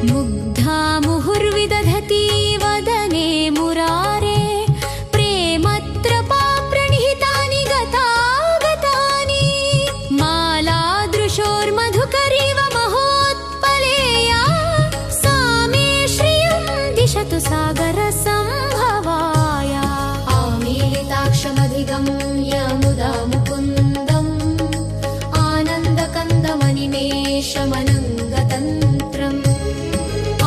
मुग्धा मुहुर्विदधति वदने मुरारे प्रेमत्रपा प्रणिहितानि गतागतानि मालादृशोर्मधुकरीव महोत्पलेया सा मे श्रियं दिशतु सागरसम्भवाया आमीलिताक्षमधिगम्य मुदा मुकुन्दम् आनन्दकन्दमनिमेषमनङ्गतन्त्रम्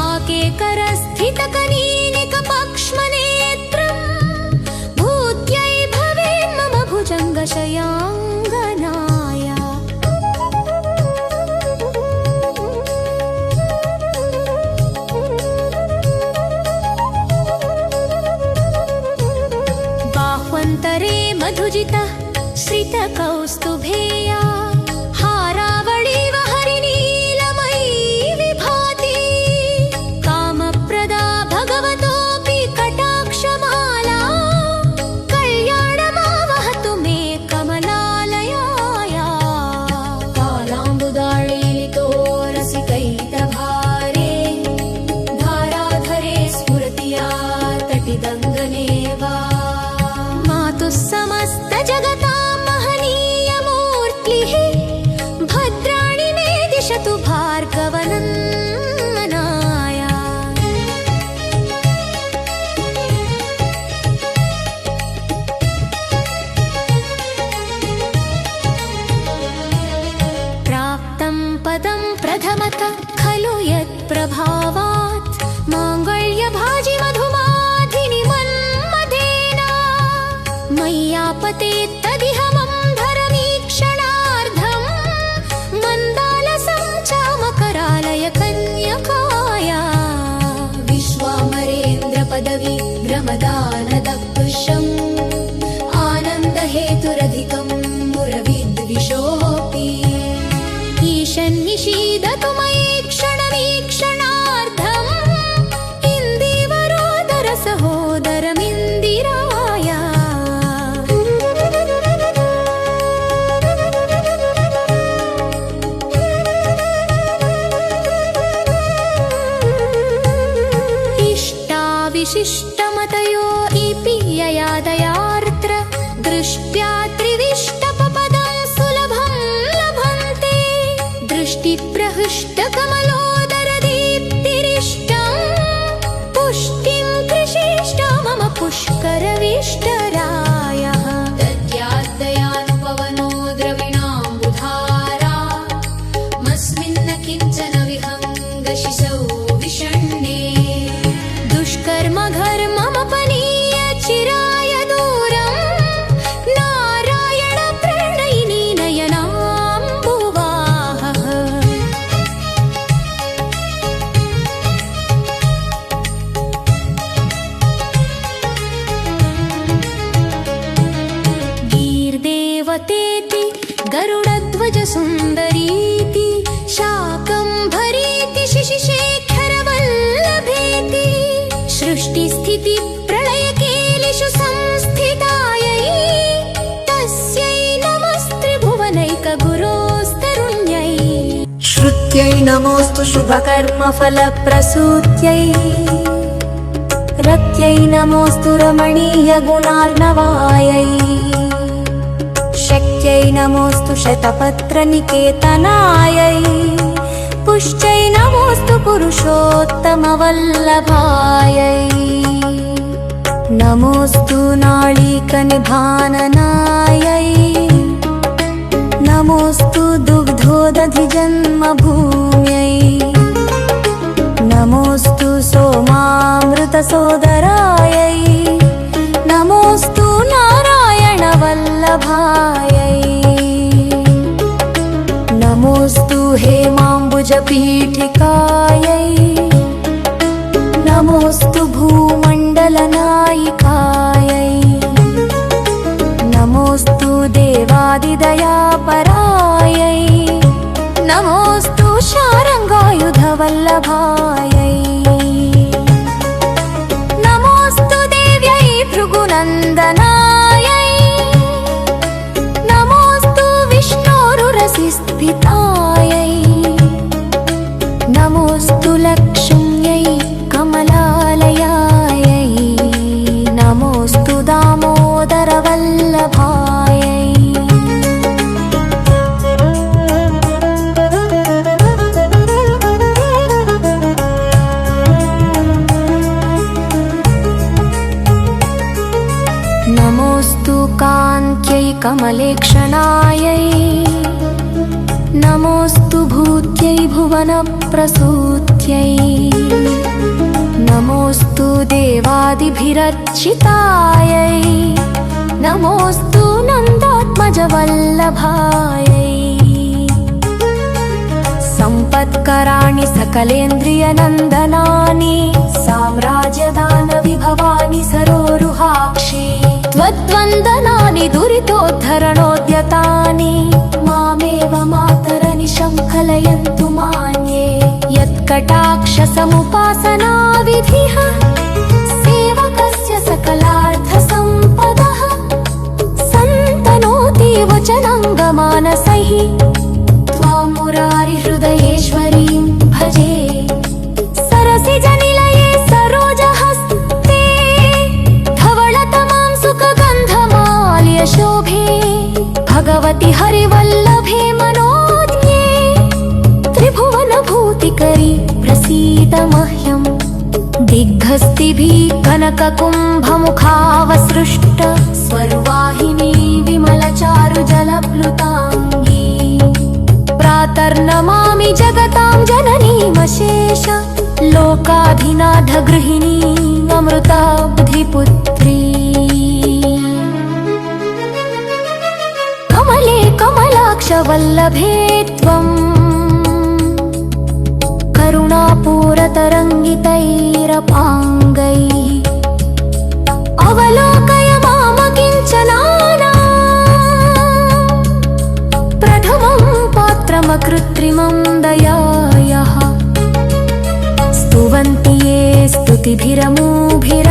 आकेकरस्थितकनीनिकपक्ष्मनेत्रम् भूत्यै भवेन् मम भुजङ्गशयाङ्गनाया बाह्वन्तरे मधुजितः श्रितकौस्तुभेया हारावळीव हरिनीलमयी विभाति कामप्रदा भगवतोऽपि कटाक्षमाला कल्याणमावहतु मे कमलालयाया कालाम्बुदाळीलितो रसिकैतभारे धाराधरे स्फुरति या तटिदङ्गने वा मातुः समस्तजगतां महनीयमूर्तिः भद्राणि मे दिशतु भार्गवनन्दनाया प्राप्तं पदं प्रथमतः खलु यत्प्रभावात् माङ्गल्यभाजि मधुमाधिनि मन्मथेन मय्यापतेत् तदिह मम धरमीक्षणार्धम् मन्दालसं चामकरालय कन्यकाया विश्वामरेन्द्रपदविभ्रमदानदपुष्यम् आनन्दहेतुरधिकं मुरविद्विषोऽपि ईशन्निषीदतु मयि क्षणमीक्षणार्धम् इन्दीवरोदरसहोदरमिन्दिराया इष्टाविशिष्टमतयो इति ययादयार्द्र दृष्ट्या त्रिविष्टपपदं सुलभं लभन्ते दृष्टिप्रहृष्टकमलोदरदीप्तिरिष्टं पुष्टिं कृषिष्टा मम पुष्करविष्टरायः दद्याद्दयानुपवनो द्रविणाम्बुधारा मस्मिन्न किञ्चन विहङ्गशिशौ विषण्णे दुष्कर्म घर्ममपनीय चिराय दूरं नारायण प्रणयिनी नयनाम्बुवाहः गीर्देवतेति गरुडध्वजसुन्दरीति शाकम्भरीति शिशिशेखरवल्लभेति सृष्टिस्थितिप्रलयकेलिषु संस्थितायै तस्यै नमस्त्रिभुवनैकगुरोस्तरुण्यै श्रुत्यै नमोऽस्तु शुभकर्मफलप्रसूत्यै रत्यै नमोऽस्तु रमणीयगुणार्णवायै शक्त्यै नमोऽस्तु शतपत्रनिकेतनायै पुष्ट्यै नमोऽस्तु पुरुषोत्तमवल्लभायै नमोऽस्तु नाळीकनिधाननायै नमोऽस्तु दुग्धोदधिजन्मभूम्यै नमोऽस्तु सोमामृतसोदरायै नमोऽस्तु नारायणवल्लभायै नमोऽस्तु हेमाम्बुजपीठिकायै नमोऽस्तु भूमण्डलनायिकायै नमोऽस्तु देवादिदयापरायै नमोऽस्तु शारङ्गायुधवल्लभायै नमोऽस्तु देव्यै भृगुनन्दनायै नमोऽस्तु विष्णोरुरसिस्थितायै नमोऽस्तु लक्ष्मी कमलेक्षणायै नमोऽस्तु भूत्यै भुवनप्रसूत्यै नमोऽस्तु देवादिभिरर्चितायै नमोऽस्तु नन्दात्मजवल्लभायै सम्पत्कराणि सकलेन्द्रियनन्दनानि साम्राज्यदानविभवानि सरोरुहाक्षि त्वद्वन्दनानि दुरितोद्धरणोद्यतानि मामेव मातरनिशं कलयन्तु मान्ये यत्कटाक्षसमुपासनाविधिः सेवकस्य सकलार्थसम्पदः सन्तनोति वचनङ्गमानसैः त्वां मुरारिहृदयेश्वरीं भजे सरसिजनिलये सरोजहस्ते धवलतमां सुखगन्धमाल्यशोभे भगवति हरिवल्लभे मनोज्ञे त्रिभुवनभूतिकरि प्रसीद मह्यम् दिग्हस्तिभिः कनककुम्भमुखावसृष्ट स्वर्वाहिनी विमलचारुजलप्लुताङ्गी प्रातर्नमामि जगतां जननीमशेष लोकाधिनाथ गृहिणी अमृताब्धिपुत्री कमले कमलाक्षवल्लभे त्वम् करुणापूरतरङ्गितैरपाङ्गैः अवलोकय मामकिञ्चनाना प्रथमं पात्रमकृत्रिमं दयायाः स्तुवन्ति ये स्तुतिभिरमूभिर